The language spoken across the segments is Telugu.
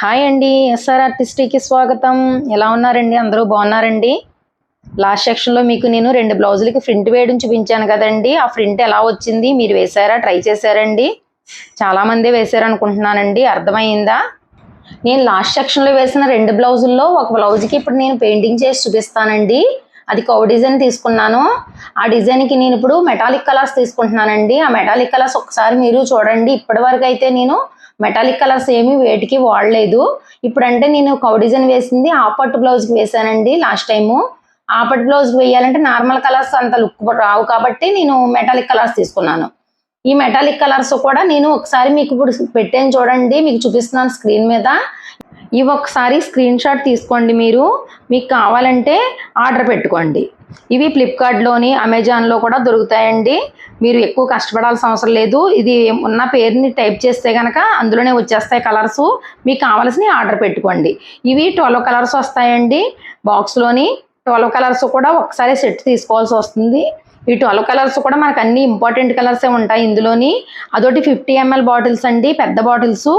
హాయ్ అండి, ఎస్ఆర్ ఆర్టిస్ట్కి స్వాగతం. ఎలా ఉన్నారండి? అందరూ బాగున్నారండి? లాస్ట్ సెక్షన్లో మీకు నేను 2 బ్లౌజులకి ప్రింట్ వేయడం చూపించాను కదండి. ఆ ప్రింట్ ఎలా వచ్చింది, మీరు వేసారా, ట్రై చేశారండి? చాలామంది వేసారు అనుకుంటున్నానండి. అర్థమైందా? నేను లాస్ట్ సెక్షన్లో వేసిన 2 బ్లౌజుల్లో ఒక బ్లౌజ్కి ఇప్పుడు నేను పెయింటింగ్ చేసి చూపిస్తానండి. అది కౌ డిజైన్ తీసుకున్నాను. ఆ డిజైన్కి నేను ఇప్పుడు మెటాలిక్ కలర్స్ తీసుకుంటున్నానండి. ఆ మెటాలిక్ కలర్స్ ఒకసారి మీరు చూడండి. ఇప్పటివరకు అయితే నేను మెటాలిక్ కలర్స్ ఏమీ వేటికి వాడలేదు. ఇప్పుడంటే నేను కౌ డిజైన్ వేసింది ఆపట్టు బ్లౌజ్కి వేసానండి. లాస్ట్ టైము ఆపట్టు బ్లౌజ్కి వేయాలంటే నార్మల్ కలర్స్ అంత లుక్ రావు కాబట్టి నేను మెటాలిక్ కలర్స్ తీసుకున్నాను. ఈ మెటాలిక్ కలర్స్ కూడా నేను ఒకసారి మీకు ఇప్పుడు పెట్టాను చూడండి, మీకు చూపిస్తున్నాను స్క్రీన్ మీద. ఇవి ఒకసారి స్క్రీన్ షాట్ తీసుకోండి. మీకు కావాలంటే ఆర్డర్ పెట్టుకోండి. ఇవి ఫ్లిప్కార్ట్లోని అమెజాన్లో కూడా దొరుకుతాయండి. మీరు ఎక్కువ కష్టపడాల్సిన అవసరం లేదు. ఇది ఉన్న పేరుని టైప్ చేస్తే కనుక అందులోనే వచ్చేస్తాయి కలర్స్. మీకు కావాల్సినవి ఆర్డర్ పెట్టుకోండి. ఇవి 12 కలర్స్ వస్తాయండి బాక్స్లోని. 12 కలర్స్ కూడా ఒకసారి సెట్ తీసుకోవాల్సి వస్తుంది. ఈ 12 కలర్స్ కూడా మనకు అన్ని ఇంపార్టెంట్ కలర్సే ఉంటాయి ఇందులోని. అదొకటి 50 ml బాటిల్స్ అండి, పెద్ద బాటిల్స్.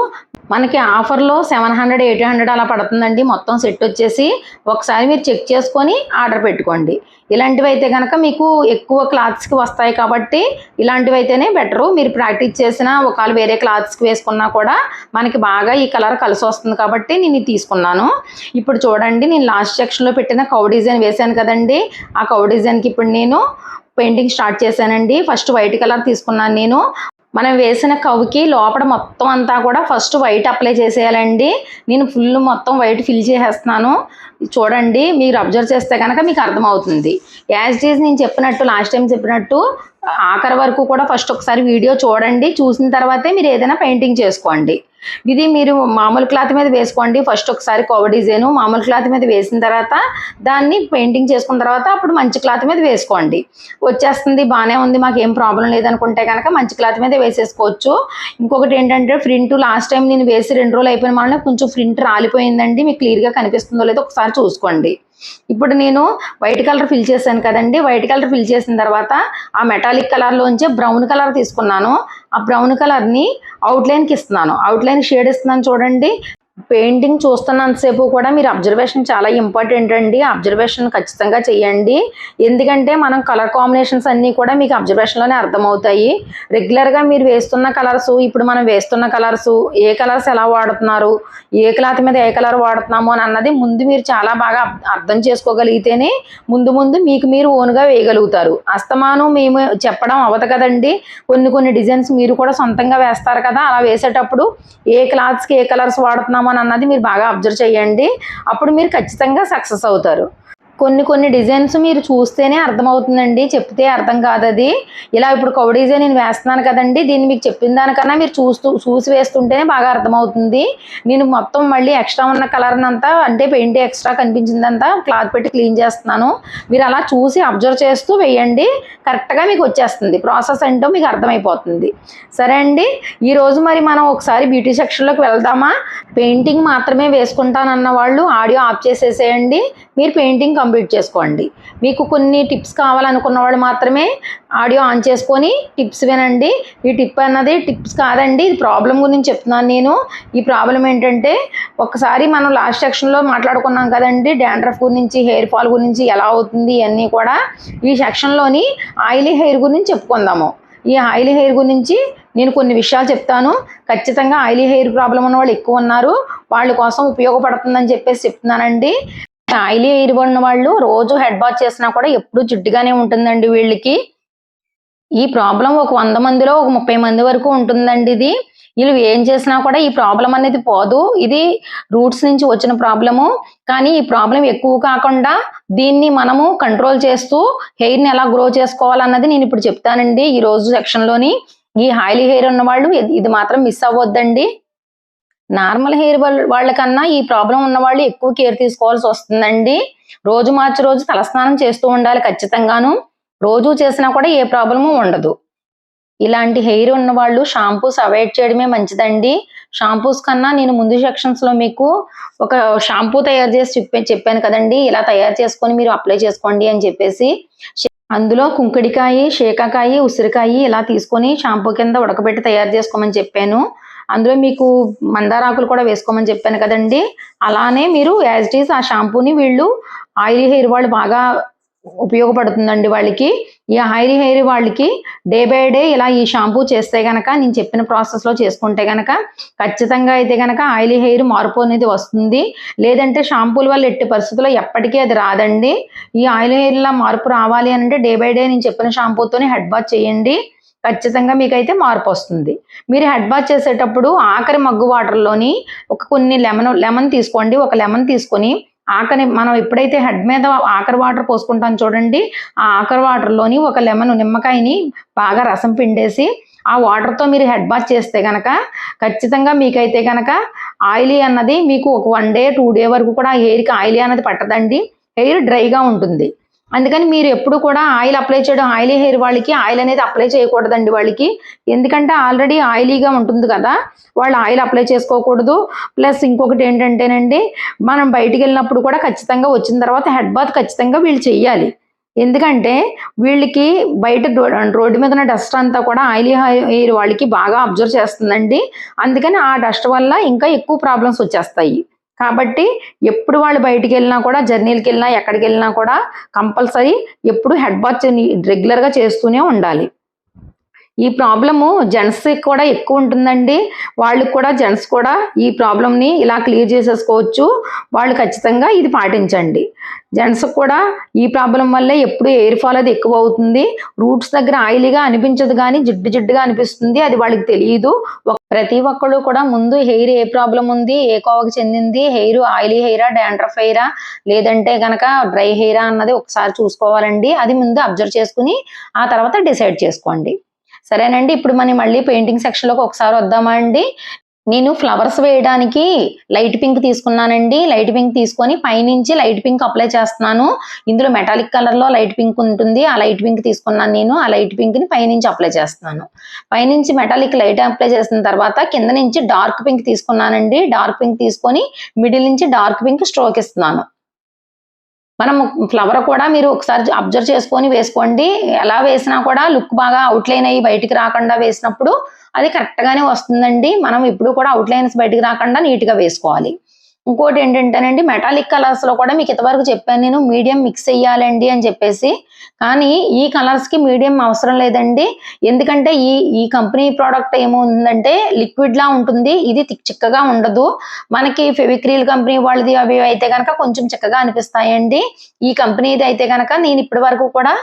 మనకి ఆఫర్లో 700, 800 అలా పడుతుందండి మొత్తం సెట్ వచ్చేసి. ఒకసారి మీరు చెక్ చేసుకొని ఆర్డర్ పెట్టుకోండి. ఇలాంటివి అయితే కనుక మీకు ఎక్కువ క్లాత్స్కి వస్తాయి కాబట్టి ఇలాంటివి అయితేనే బెటరు. మీరు ప్రాక్టీస్ చేసినా ఒకవేళ వేరే క్లాత్స్కి వేసుకున్నా కూడా మనకి బాగా ఈ కలర్ కలిసి వస్తుంది కాబట్టి నేను ఇది తీసుకున్నాను. ఇప్పుడు చూడండి, నేను లాస్ట్ సెక్షన్లో పెట్టిన కౌ డిజైన్ వేశాను కదండి. ఆ కౌ డిజైన్కి ఇప్పుడు నేను పెయింటింగ్ స్టార్ట్ చేశానండి. ఫస్ట్ వైట్ కలర్ తీసుకున్నాను నేను. మనం వేసిన కవుకి లోపల మొత్తం అంతా కూడా ఫస్ట్ వైట్ అప్లై చేసేయాలండి. నేను ఫుల్ మొత్తం వైట్ ఫిల్ చేసేస్తున్నాను. చూడండి, మీరు అబ్జర్వ్ చేస్తే కనుక మీకు అర్థమవుతుంది. యాజ్ ఇట్ ఈజ్ నేను చెప్పినట్టు, లాస్ట్ టైం చెప్పినట్టు ఆఖరి వరకు కూడా ఫస్ట్ ఒకసారి వీడియో చూడండి. చూసిన తర్వాతే మీరు ఏదైనా పెయింటింగ్ చేసుకోండి. ఇది మీరు మామూలు క్లాత్ మీద వేసుకోండి. ఫస్ట్ ఒకసారి కవర్ డిజైన్ మామూలు క్లాత్ మీద వేసిన తర్వాత దాన్ని పెయింటింగ్ చేసుకున్న తర్వాత అప్పుడు మంచి క్లాత్ మీద వేసుకోండి. వచ్చేస్తుంది, బాగానే ఉంది, మాకు ఏం ప్రాబ్లం లేదనుకుంటే కనుక మంచి క్లాత్ మీద వేసేసుకోవచ్చు. ఇంకొకటి ఏంటంటే ప్రింట్ లాస్ట్ టైం నేను వేసి 2 రోజులు అయిపోయిన వల్ల కొంచెం ప్రింట్ రాలిపోయిందండి. మీకు క్లియర్గా కనిపిస్తుందో లేదో ఒకసారి చూసుకోండి. ఇప్పుడు నేను వైట్ కలర్ ఫిల్ చేశాను కదండి. వైట్ కలర్ ఫిల్ చేసిన తర్వాత ఆ మెటాలిక్ కలర్లోంచి బ్రౌన్ కలర్ తీసుకున్నాను. ఆ బ్రౌన్ కలర్ని అవుట్లైన్కి ఇస్తున్నాను. అవుట్లైన్ షేడ్ ఇస్తున్నాను చూడండి. పెయింటింగ్ చూస్తున్నంతసేపు కూడా మీరు అబ్జర్వేషన్ చాలా ఇంపార్టెంట్ అండి. అబ్జర్వేషన్ ఖచ్చితంగా చేయండి. ఎందుకంటే మనం కలర్ కాంబినేషన్స్ అన్నీ కూడా మీకు అబ్జర్వేషన్లోనే అర్థమవుతాయి. రెగ్యులర్గా మీరు వేస్తున్న కలర్స్, ఇప్పుడు మనం వేస్తున్న కలర్స్, ఏ కలర్స్ ఎలా వాడుతున్నారు, ఏ క్లాత్ మీద ఏ కలర్ వాడుతున్నాము అని అన్నది ముందు మీరు చాలా బాగా అర్థం చేసుకోగలిగితేనే ముందు మీకు మీరు ఓన్గా వేయగలుగుతారు. అస్తమానం మేము చెప్పడం అవ్వదు కదండి. కొన్ని డిజైన్స్ మీరు కూడా సొంతంగా వేస్తారు కదా. అలా వేసేటప్పుడు ఏ క్లాత్స్కి ఏ కలర్స్ వాడుతున్నాము అని అన్నది మీరు బాగా అబ్జర్వ్ చేయండి. అప్పుడు మీరు ఖచ్చితంగా సక్సెస్ అవుతారు. కొన్ని డిజైన్స్ మీరు చూస్తేనే అర్థమవుతుందండి, చెప్తే అర్థం కాదు అది. ఇలా ఇప్పుడు కౌ డిజైన్ నేను వేస్తున్నాను కదండి. దీన్ని మీకు చెప్పిన దానికన్నా మీరు చూసి వేస్తుంటేనే బాగా అర్థమవుతుంది. నేను మొత్తం మళ్ళీ ఎక్స్ట్రా ఉన్న కలర్ని అంతా, అంటే పెయింట్ ఎక్స్ట్రా కనిపించిందంతా క్లాత్ పెట్టి క్లీన్ చేస్తున్నాను. మీరు అలా చూసి అబ్జర్వ్ చేస్తూ వేయండి, కరెక్ట్గా మీకు వచ్చేస్తుంది. ప్రాసెస్ ఏంటో మీకు అర్థమైపోతుంది. సరే అండి, ఈరోజు మరి మనం ఒకసారి బ్యూటీ సెక్షన్లోకి వెళ్దామా? పెయింటింగ్ మాత్రమే వేసుకుంటానన్న వాళ్ళు ఆడియో ఆఫ్ చేసేసేయండి. మీరు పెయింటింగ్ కంప్లీట్ చేసుకోండి. మీకు కొన్ని టిప్స్ కావాలనుకున్న వాళ్ళు మాత్రమే ఆడియో ఆన్ చేసుకొని టిప్స్ వినండి. ఈ టిప్ అన్నది టిప్స్ కాదండి, ఇది ప్రాబ్లం గురించి చెప్తున్నాను నేను. ఈ ప్రాబ్లం ఏంటంటే, ఒకసారి మనం లాస్ట్ సెక్షన్లో మాట్లాడుకున్నాం కదండి, డాండ్రఫ్ గురించి, హెయిర్ ఫాల్ గురించి ఎలా అవుతుంది ఇవన్నీ కూడా. ఈ సెక్షన్లోని ఆయిలీ హెయిర్ గురించి చెప్పుకుందాము. ఈ ఆయిలీ హెయిర్ గురించి నేను కొన్ని విషయాలు చెప్తాను. ఖచ్చితంగా ఆయిలీ హెయిర్ ప్రాబ్లం ఉన్న వాళ్ళు ఎక్కువ ఉన్నారు, వాళ్ళ కోసం ఉపయోగపడుతుందని చెప్పేసి చెప్తున్నానండి. ఆయిలీ హెయిర్ ఉన్న వాళ్ళు రోజు హెడ్ బాత్ చేసినా కూడా ఎప్పుడు జిడ్డుగానే ఉంటుందండి వీళ్ళకి. ఈ ప్రాబ్లం ఒక 100 మందిలో ఒక 30 మంది వరకు ఉంటుందండి. ఇది వీళ్ళు ఏం చేసినా కూడా ఈ ప్రాబ్లం అనేది పోదు. ఇది రూట్స్ నుంచి వచ్చిన ప్రాబ్లము. కానీ ఈ ప్రాబ్లం ఎక్కువ కాకుండా దీన్ని మనము కంట్రోల్ చేస్తూ హెయిర్ని ఎలా గ్రో చేసుకోవాలన్నది నేను ఇప్పుడు చెప్తానండి ఈ రోజు సెక్షన్లోని. ఈ ఆయిలీ హెయిర్ ఉన్న వాళ్ళు ఇది మాత్రం మిస్ అవ్వద్దండి. నార్మల్ హెయిర్ వాళ్ళకన్నా ఈ ప్రాబ్లం ఉన్న వాళ్ళు ఎక్కువ కేర్ తీసుకోవాల్సి వస్తుందండి. రోజు మార్చి రోజు తలస్నానం చేస్తూ ఉండాలి ఖచ్చితంగాను. రోజు చేసినా కూడా ఏ ప్రాబ్లము ఉండదు. ఇలాంటి హెయిర్ ఉన్న వాళ్ళు షాంపూస్ అవాయిడ్ చేయడమే మంచిదండి. షాంపూస్ కన్నా నేను ముందు సెక్షన్స్లో మీకు ఒక షాంపూ తయారు చేసి చెప్పాను కదండి, ఇలా తయారు చేసుకొని మీరు అప్లై చేసుకోండి అని చెప్పేసి. అందులో కుంకుడికాయ, శేకాకాయ, ఉసిరికాయ ఇలా తీసుకొని షాంపూ కింద ఉడకబెట్టి తయారు చేసుకోమని చెప్పాను. అందులో మీకు మందారాకులు కూడా వేసుకోమని చెప్పాను కదండి. అలానే మీరు యాజ్ ఇట్ ఈస్ ఆ షాంపూని వీళ్ళు ఆయిలీ హెయిర్ వాళ్ళు బాగా ఉపయోగపడుతుందండి వాళ్ళకి. ఈ ఆయిలీ హెయిర్ వాళ్ళకి డే బై డే ఇలా ఈ షాంపూ చేస్తే గనక, నేను చెప్పిన ప్రాసెస్లో చేసుకుంటే గనక ఖచ్చితంగా అయితే గనక ఆయిలీ హెయిర్ మార్పు అనేది వస్తుంది. లేదంటే షాంపూల వల్ల ఎట్టి పరిస్థితుల్లో ఎప్పటికీ అది రాదండి. ఈ ఆయిలీ హెయిర్లా మార్పు రావాలి అంటే డే బై డే నేను చెప్పిన షాంపూతోనే హెడ్ బాత్ చేయండి. ఖచ్చితంగా మీకైతే మార్పు వస్తుంది. మీరు హెడ్ బాత్ చేసేటప్పుడు ఆఖరి మగ్గు వాటర్లోని కొన్ని లెమన్ తీసుకోండి. ఒక లెమన్ తీసుకొని ఆఖరి మనం ఎప్పుడైతే హెడ్ మీద ఆఖరి వాటర్ పోసుకుంటాం చూడండి, ఆ ఆఖరి వాటర్లోని ఒక నిమ్మకాయని బాగా రసం పిండేసి ఆ వాటర్తో మీరు హెడ్ బాత్ చేస్తే కనుక ఖచ్చితంగా మీకైతే కనుక ఆయిలీ అన్నది మీకు ఒక 1 డే 2 డే వరకు కూడా హెయిర్కి ఆయిలీ అన్నది పట్టదండి. హెయిర్ డ్రైగా ఉంటుంది. అందుకని మీరు ఎప్పుడు కూడా ఆయిల్ అప్లై చేయడం, ఆయిలీ హెయిర్ వాళ్ళకి ఆయిల్ అనేది అప్లై చేయకూడదండి వాళ్ళకి. ఎందుకంటే ఆల్రెడీ ఆయిలీగా ఉంటుంది కదా, వాళ్ళు ఆయిల్ అప్లై చేసుకోకూడదు. ప్లస్ ఇంకొకటి ఏంటంటేనండి, మనం బయటికి వెళ్ళినప్పుడు కూడా ఖచ్చితంగా వచ్చిన తర్వాత హెడ్ బాత్ ఖచ్చితంగా వీళ్ళు చెయ్యాలి. ఎందుకంటే వీళ్ళకి బయట రోడ్డు మీద ఉన్న డస్ట్ అంతా కూడా ఆయిలీ హెయిర్ వాళ్ళకి బాగా అబ్జర్వ్ చేస్తుందండి. అందుకని ఆ డస్ట్ వల్ల ఇంకా ఎక్కువ ప్రాబ్లమ్స్ వచ్చేస్తాయి. కాబట్టి ఎప్పుడు వాళ్ళు బయటికి వెళ్ళినా కూడా, జర్నీలకి వెళ్ళినా ఎక్కడికి వెళ్ళినా కూడా కంపల్సరీ ఎప్పుడు హెడ్ బాత్ రెగ్యులర్గా చేస్తూనే ఉండాలి. ఈ ప్రాబ్లము జెంట్స్కి కూడా ఎక్కువ ఉంటుందండి. వాళ్ళకి కూడా జెంట్స్ కూడా ఈ ప్రాబ్లమ్ని ఇలా క్లియర్ చేసేసుకోవచ్చు. వాళ్ళు ఖచ్చితంగా ఇది పాటించండి. జెంట్స్కి కూడా ఈ ప్రాబ్లం వల్లే ఎప్పుడు ఎయిర్ ఫాల్ అది ఎక్కువ అవుతుంది. రూట్స్ దగ్గర ఆయిలీగా అనిపించదు కానీ జిడ్డుగా అనిపిస్తుంది. అది వాళ్ళకి తెలియదు. ప్రతి ఒక్కళ్ళు కూడా ముందు హెయిర్ ఏ ప్రాబ్లం ఉంది, ఏ కోవకు చెందింది, హెయిర్ ఆయిలీ హెయిరా, డాండ్రఫ్ హెయిరా, లేదంటే కనుక డ్రై హెయిరా అన్నది ఒకసారి చూసుకోవాలండి. అది ముందు అబ్జర్వ్ చేసుకుని ఆ తర్వాత డిసైడ్ చేసుకోండి. సరేనండి, ఇప్పుడు మనం మళ్ళీ పెయింటింగ్ సెక్షన్లోకి ఒకసారి వద్దామా అండి. నేను ఫ్లవర్స్ వేయడానికి లైట్ పింక్ తీసుకున్నానండి. లైట్ పింక్ తీసుకొని పైనుంచి లైట్ పింక్ అప్లై చేస్తున్నాను. ఇందులో మెటాలిక్ కలర్లో లైట్ పింక్ ఉంటుంది. ఆ లైట్ పింక్ తీసుకున్నాను నేను. ఆ లైట్ పింక్ని పైనుంచి అప్లై చేస్తున్నాను. పైనుంచి మెటాలిక్ లైట్ అప్లై చేసిన తర్వాత కింద నుంచి డార్క్ పింక్ తీసుకున్నానండి. డార్క్ పింక్ తీసుకొని మిడిల్ నుంచి డార్క్ పింక్ స్ట్రోక్ ఇస్తున్నాను. మనం ఫ్లవర్ కూడా మీరు ఒకసారి అబ్జర్వ్ చేసుకొని వేసుకోండి. ఎలా వేసినా కూడా లుక్ బాగా అవుట్లైన్ అయ్యి బయటికి రాకుండా వేసినప్పుడు అది కరెక్ట్గానే వస్తుందండి. మనం ఇప్పుడు కూడా అవుట్లైన్స్ బయటికి రాకుండా నీట్గా వేసుకోవాలి. ఇంకోటి ఏంటంటేనండి, మెటాలిక్ కలర్స్లో కూడా మీకు ఇంతవరకు చెప్పాను నేను మీడియం మిక్స్ చేయాలండి అని చెప్పేసి. కానీ ఈ కలర్స్కి మీడియం అవసరం లేదండి. ఎందుకంటే ఈ కంపెనీ ప్రోడక్ట్ ఏముందంటే లిక్విడ్లా ఉంటుంది. ఇది చిక్కగా ఉండదు. మనకి ఫెవిక్రిల్ కంపెనీ వాళ్ళది అవి అయితే కనుక కొంచెం చిక్కగా అనిపిస్తాయండి. ఈ కంపెనీది అయితే కనుక నేను ఇప్పటి వరకు కూడా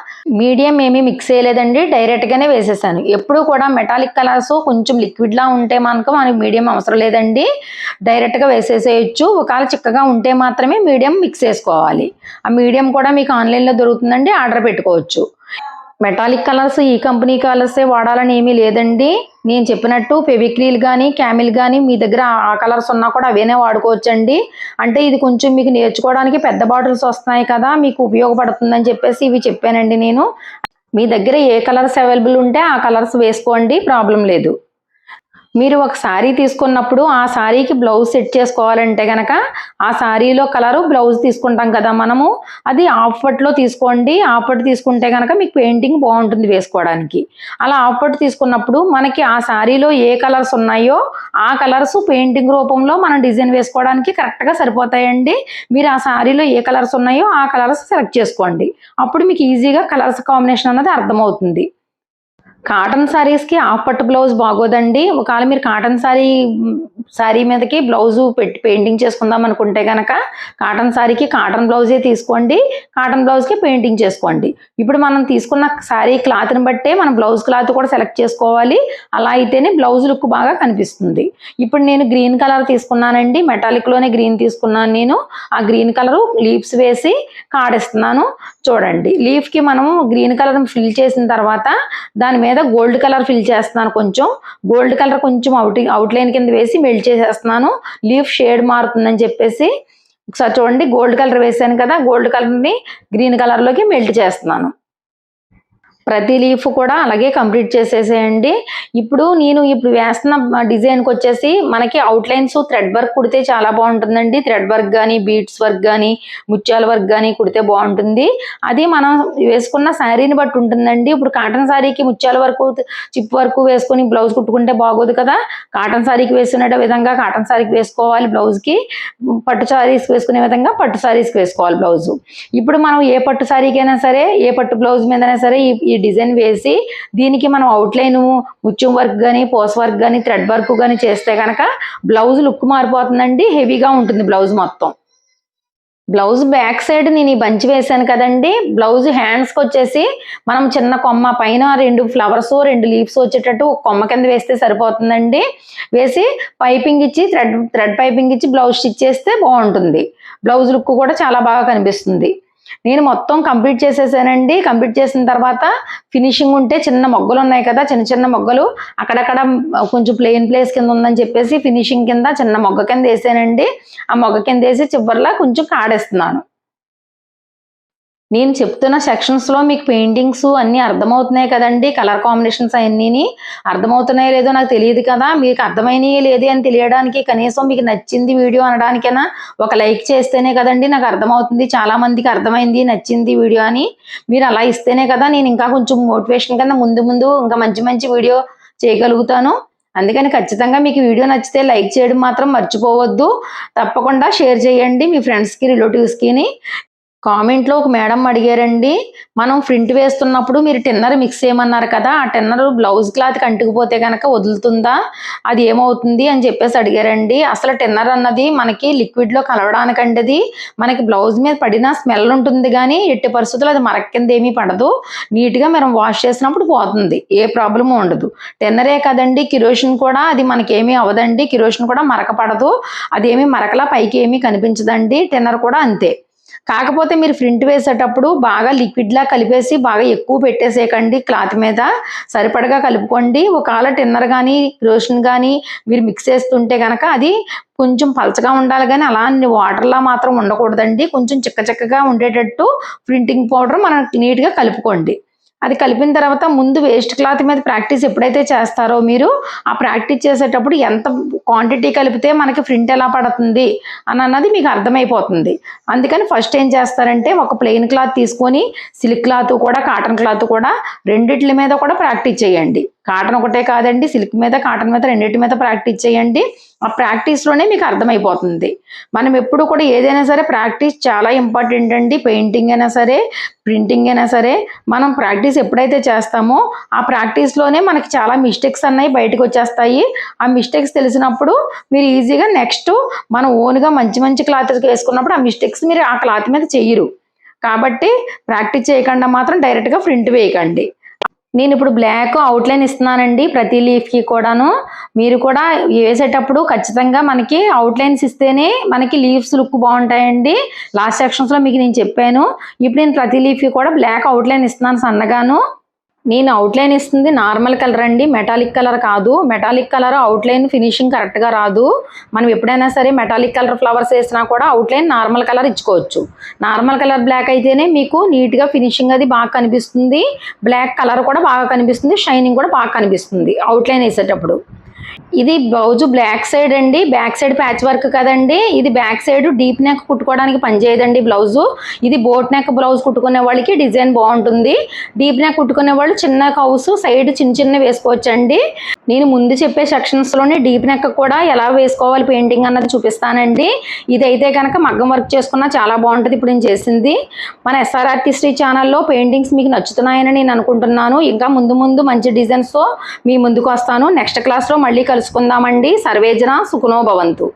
మీడియం ఏమీ మిక్స్ చేయలేదండి. డైరెక్ట్గానే వేసేసాను. ఎప్పుడు కూడా మెటాలిక్ కలర్స్ కొంచెం లిక్విడ్లా ఉంటే మనకు మీడియం అవసరం లేదండి. డైరెక్ట్గా వేసేసేయచ్చు. ఒకవేళ చిక్కగా ఉంటే మాత్రమే మీడియం మిక్స్ చేసుకోవాలి. ఆ మీడియం కూడా మీకు ఆన్లైన్లో దొరుకుతుందండి, ఆర్డర్ పెట్టుకోవచ్చు. మెటాలిక్ కలర్స్ ఈ కంపెనీ కలర్సే వాడాలని ఏమీ లేదండి. నేను చెప్పినట్టు ఫెవిక్రిల్ కానీ క్యామిల్ కానీ మీ దగ్గర ఆ కలర్స్ ఉన్నా కూడా అవేనే వాడుకోవచ్చండి. అంటే ఇది కొంచెం మీకు నేర్చుకోవడానికి పెద్ద బాటిల్స్ వస్తున్నాయి కదా, మీకు ఉపయోగపడుతుందని చెప్పేసి ఇవి చెప్పానండి నేను. మీ దగ్గర ఏ కలర్స్ అవైలబుల్ ఉంటే ఆ కలర్స్ వేసుకోండి, ప్రాబ్లం లేదు. మీరు ఒక శారీ తీసుకున్నప్పుడు ఆ శారీకి బ్లౌజ్ సెట్ చేసుకోవాలంటే కనుక ఆ శారీలో కలరు బ్లౌజ్ తీసుకుంటాం కదా మనము, అది హాఫ్ పట్టులో తీసుకోండి. హాఫ్ పట్టు తీసుకుంటే కనుక మీకు పెయింటింగ్ బాగుంటుంది వేసుకోవడానికి. అలా హాఫ్ పట్టు తీసుకున్నప్పుడు మనకి ఆ శారీలో ఏ కలర్స్ ఉన్నాయో ఆ కలర్స్ పెయింటింగ్ రూపంలో మనం డిజైన్ వేసుకోవడానికి కరెక్ట్గా సరిపోతాయండి. మీరు ఆ శారీలో ఏ కలర్స్ ఉన్నాయో ఆ కలర్స్ సెలెక్ట్ చేసుకోండి. అప్పుడు మీకు ఈజీగా కలర్స్ కాంబినేషన్ అన్నది అర్థమవుతుంది. కాటన్ శారీస్కి హాఫ్ పట్టు బ్లౌజ్ బాగోదండి. ఒకవేళ మీరు కాటన్ శారీ మీదకి బ్లౌజు పెట్టి పెయింటింగ్ చేసుకుందాం అనుకుంటే కనుక కాటన్ శారీకి కాటన్ బ్లౌజే తీసుకోండి. కాటన్ బ్లౌజ్కి పెయింటింగ్ చేసుకోండి. ఇప్పుడు మనం తీసుకున్న శారీ క్లాత్ని బట్టే మనం బ్లౌజ్ క్లాత్ కూడా సెలెక్ట్ చేసుకోవాలి. అలా అయితేనే బ్లౌజ్ లుక్ బాగా కనిపిస్తుంది. ఇప్పుడు నేను గ్రీన్ కలర్ తీసుకున్నానండి. మెటాలిక్లోనే గ్రీన్ తీసుకున్నాను నేను. ఆ గ్రీన్ కలరు లీవ్స్ వేసి కాడిస్తున్నాను. చూడండి, లీఫ్కి మనము గ్రీన్ కలర్ ఫిల్ చేసిన తర్వాత దాని మీద గోల్డ్ కలర్ ఫిల్ చేస్తున్నాను. కొంచెం గోల్డ్ కలర్ కొంచెం అవుట్లైన్ కింద వేసి మెల్ట్ చేసేస్తున్నాను. లీఫ్ షేడ్ మారుతుందని చెప్పేసి ఒకసారి చూడండి, గోల్డ్ కలర్ వేసాను కదా, గోల్డ్ కలర్ని గ్రీన్ కలర్లోకి మెల్ట్ చేస్తున్నాను. ప్రతి లీఫ్ కూడా అలాగే కంప్లీట్ చేసేసేయండి. ఇప్పుడు వేస్తున్న డిజైన్కి వచ్చేసి మనకి అవుట్లైన్స్ థ్రెడ్ వర్క్ కుడితే చాలా బాగుంటుందండి. థ్రెడ్ వర్క్ కానీ, బీడ్స్ వర్క్ కానీ, ముత్యాల వర్క్ కానీ కుడితే బాగుంటుంది. అది మనం వేసుకున్న శారీని బట్టి ఉంటుందండి. ఇప్పుడు కాటన్ శారీకి ముత్యాల వర్క్, చిప్ వర్క్ వేసుకొని బ్లౌజ్ కుట్టుకుంటే బాగోదు కదా. కాటన్ శారీకి వేసుకునే విధంగా కాటన్ శారీకి వేసుకోవాలి బ్లౌజ్కి. పట్టు శారీస్ వేసుకునే విధంగా పట్టు శారీస్కి వేసుకోవాలి బ్లౌజు. ఇప్పుడు మనం ఏ పట్టు శారీకైనా సరే, ఏ పట్టు బ్లౌజ్ మీదైనా సరే ఈ డిజైన్ వేసి దీనికి మనం అవుట్లైన్ ముత్యం వర్క్ కానీ, పోస్ వర్క్ కానీ, థ్రెడ్ వర్క్ కానీ చేస్తే కనుక బ్లౌజ్ లుక్ మారిపోతుందండి. హెవీగా ఉంటుంది బ్లౌజ్ మొత్తం. బ్లౌజ్ బ్యాక్ సైడ్ నేను ఈ బంచ్ వేసాను కదండి. బ్లౌజ్ హ్యాండ్స్కి వచ్చేసి మనం చిన్న కొమ్మ పైన 2 ఫ్లవర్స్ 2 లీవ్స్ వచ్చేటట్టు ఒక కొమ్మ కింద వేస్తే సరిపోతుందండి. వేసి పైపింగ్ ఇచ్చి థ్రెడ్ పైపింగ్ ఇచ్చి బ్లౌజ్ స్టిచ్ చేస్తే బాగుంటుంది. బ్లౌజ్ లుక్ కూడా చాలా బాగా కనిపిస్తుంది. నేను మొత్తం కంప్లీట్ చేసేసానండి. కంప్లీట్ చేసిన తర్వాత ఫినిషింగ్ ఉంటే చిన్న మొగ్గలు ఉన్నాయి కదా, చిన్న చిన్న మొగ్గలు అక్కడక్కడ కొంచెం ప్లెయిన్ ప్లేస్ కింద ఉందని చెప్పేసి ఫినిషింగ్ కింద చిన్న మొగ్గ కింద వేసానండి. ఆ మొగ్గ కింద వేసి చివరిలా కొంచెం కాడేస్తున్నాను. నేను చెప్తున్న సెక్షన్స్లో మీకు పెయింటింగ్స్ అన్నీ అర్థమవుతున్నాయి కదండి. కలర్ కాంబినేషన్స్ అన్నీ అర్థమవుతున్నాయో లేదో నాకు తెలియదు కదా. మీకు అర్థమైనవి లేదు అని తెలియడానికి కనీసం మీకు నచ్చింది వీడియో అనడానికైనా ఒక లైక్ చేస్తేనే కదండి నాకు అర్థమవుతుంది. చాలామందికి అర్థమైంది, నచ్చింది వీడియో అని మీరు అలా ఇస్తేనే కదా నేను ఇంకా కొంచెం మోటివేషన్ కింద ముందు ఇంకా మంచి వీడియో చేయగలుగుతాను. అందుకని ఖచ్చితంగా మీకు వీడియో నచ్చితే లైక్ చేయడం మాత్రం మర్చిపోవద్దు. తప్పకుండా షేర్ చేయండి మీ ఫ్రెండ్స్కి, రిలేటివ్స్కి. కామెంట్లో ఒక మేడం అడిగారండి, మనం ప్రింట్ వేస్తున్నప్పుడు మీరు టిన్నర్ మిక్స్ చేయమన్నారు కదా, ఆ టిన్నర్ బ్లౌజ్ క్లాత్కి అంటుకుపోతే కనుక వదులుతుందా, అది ఏమవుతుంది అని చెప్పేసి అడిగారండి. అసలు టిన్నర్ అన్నది మనకి లిక్విడ్లో కలవడానికంటది. మనకి బ్లౌజ్ మీద పడిన స్మెల్ ఉంటుంది కానీ ఎట్టి పరిస్థితుల్లో అది మరక కింద ఏమీ పడదు. నీట్గా మనం వాష్ చేసినప్పుడు పోతుంది, ఏ ప్రాబ్లము ఉండదు. టిన్నరే కదండి, కిరోసిన్ కూడా అది మనకేమీ అవ్వదండి. కిరోసిన్ కూడా మరక పడదు, అదేమీ మరకలా పైకి ఏమీ కనిపించదండి. టిన్నర్ కూడా అంతే. కాకపోతే మీరు ప్రింట్ వేసేటప్పుడు బాగా లిక్విడ్లా కలిపేసి బాగా ఎక్కువ పెట్టేసేయకండి. క్లాత్ మీద సరిపడగా కలుపుకోండి. ఒకవేళ టిన్నర్ కానీ, కిరోసిన్ కానీ మీరు మిక్స్ చేస్తుంటే కనుక అది కొంచెం పలచగా ఉండాలి కానీ అలా వాటర్లా మాత్రం ఉండకూడదండి. కొంచెం చిక్కగా ఉండేటట్టు ప్రింటింగ్ పౌడర్ మనం నీట్గా కలుపుకోండి. అది కలిపిన తర్వాత ముందు వేస్ట్ క్లాత్ మీద ప్రాక్టీస్ ఎప్పుడైతే చేస్తారో మీరు ఆ ప్రాక్టీస్ చేసేటప్పుడు ఎంత క్వాంటిటీ కలిపితే మనకి ప్రింట్ ఎలా పడుతుంది అన్నది మీకు అర్థమైపోతుంది. అందుకని ఫస్ట్ ఏం చేస్తారంటే ఒక ప్లెయిన్ క్లాత్ తీసుకొని సిల్క్ క్లాత్ కూడా, కాటన్ క్లాత్ కూడా రెండిట్ల మీద కూడా ప్రాక్టీస్ చేయండి. కాటన్ ఒకటే కాదండి, సిల్క్ మీద, కాటన్ మీద రెండింటి మీద ప్రాక్టీస్ చేయండి. ఆ ప్రాక్టీస్లోనే మీకు అర్థమైపోతుంది. మనం ఎప్పుడు కూడా ఏదైనా సరే ప్రాక్టీస్ చాలా ఇంపార్టెంట్ అండి. పెయింటింగ్ అయినా సరే, ప్రింటింగ్ అయినా సరే మనం ప్రాక్టీస్ ఎప్పుడైతే చేస్తామో ఆ ప్రాక్టీస్లోనే మనకి చాలా మిస్టేక్స్ అన్నవి బయటకు వచ్చేస్తాయి. ఆ మిస్టేక్స్ తెలిసినప్పుడు మీరు ఈజీగా నెక్స్ట్ మనం ఓన్గా మంచి క్లాత్ వేసుకున్నప్పుడు ఆ మిస్టేక్స్ మీరు ఆ క్లాత్ మీద చెయ్యరు. కాబట్టి ప్రాక్టీస్ చేయకుండా మాత్రం డైరెక్ట్గా ప్రింట్ వేయకండి. నేను ఇప్పుడు బ్లాక్ అవుట్లైన్ ఇస్తున్నానండి ప్రతి లీఫ్కి కూడాను. మీరు కూడా వేసేటప్పుడు ఖచ్చితంగా మనకి అవుట్లైన్స్ ఇస్తేనే మనకి లీవ్స్ లుక్ బాగుంటాయండి. లాస్ట్ సెక్షన్స్లో మీకు నేను చెప్పాను. ఇప్పుడు నేను ప్రతి లీఫ్కి కూడా బ్లాక్ అవుట్లైన్ ఇస్తున్నాను సన్నగాను. నేను అవుట్లైన్ ఇస్తుంది నార్మల్ కలర్ అండి, మెటాలిక్ కలర్ కాదు. మెటాలిక్ కలర్ అవుట్లైన్ ఫినిషింగ్ కరెక్ట్గా రాదు. మనం ఎప్పుడైనా సరే మెటాలిక్ కలర్ ఫ్లవర్స్ వేసినా కూడా అవుట్లైన్ నార్మల్ కలర్ ఇచ్చుకోవచ్చు. నార్మల్ కలర్ బ్లాక్ అయితేనే మీకు నీట్గా ఫినిషింగ్ అది బాగా కనిపిస్తుంది. బ్లాక్ కలర్ కూడా బాగా కనిపిస్తుంది, షైనింగ్ కూడా బాగా కనిపిస్తుంది అవుట్లైన్ వేసేటప్పుడు. ఇది బ్లౌజ్ బ్లాక్ సైడ్ అండి, బ్యాక్ సైడ్ ప్యాచ్ వర్క్ కదండి. ఇది బ్యాక్ సైడ్ డీప్ నెక్ కుట్టుకోవడానికి పనిచేయదండి బ్లౌజు. ఇది బోట్ నెక్ బ్లౌజ్ కుట్టుకునే వాళ్ళకి డిజైన్ బాగుంటుంది. డీప్ నెక్ కుట్టుకునే వాళ్ళు చిన్న కౌస్ సైడ్ చిన్న వేసుకోవచ్చండి. నేను ముందు చెప్పే సెక్షన్స్లోనే డీప్ నెక్ కూడా ఎలా వేసుకోవాలి పెయింటింగ్ అన్నది చూపిస్తానండి. ఇదైతే కనుక మగ్గం వర్క్ చేసుకున్నా చాలా బాగుంటుంది. ఇప్పుడు నేను చేసింది మన SR ఆర్టిస్ట్రీ ఛానల్లో పెయింటింగ్స్ మీకు నచ్చుతున్నాయని నేను అనుకుంటున్నాను. ఇంకా ముందు మంచి డిజైన్స్తో మీ ముందుకు వస్తాను. నెక్స్ట్ క్లాస్లో మళ్ళీ కలుసుకుందామండి. సర్వేజన సుఖనో భవంతు.